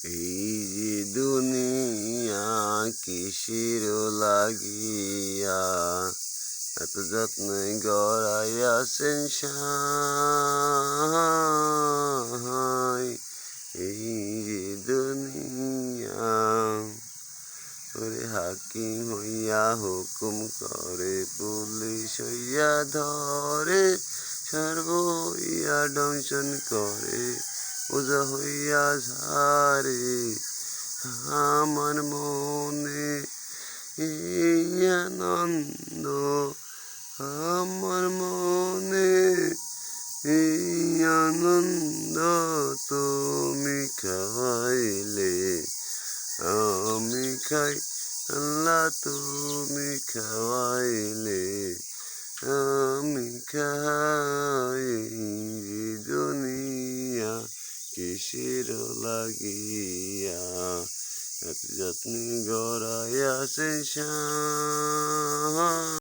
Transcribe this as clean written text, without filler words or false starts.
এই যে দুনিয়া কিসের লাগিয়া এত যত্নে গড়াইয়াছেন সাই। এই যে দুনিয়া ওরে হাকিম হইয়া হুকুম করে, পুলিশ হইয়া ধরে, সর্ব হইয়া দংশন করে, ওজা হইয়া ঝারে। আমার মনে এই আনন্দ, আমার মনে এই আনন্দ, তুমি খাওয়াইলে আমি খাই, আল্লাহ তুমি খাওয়াইলে আমি খাই। দুনিয়া কিসের লাগিয়া এত যত্নে গড়াইয়াছেন।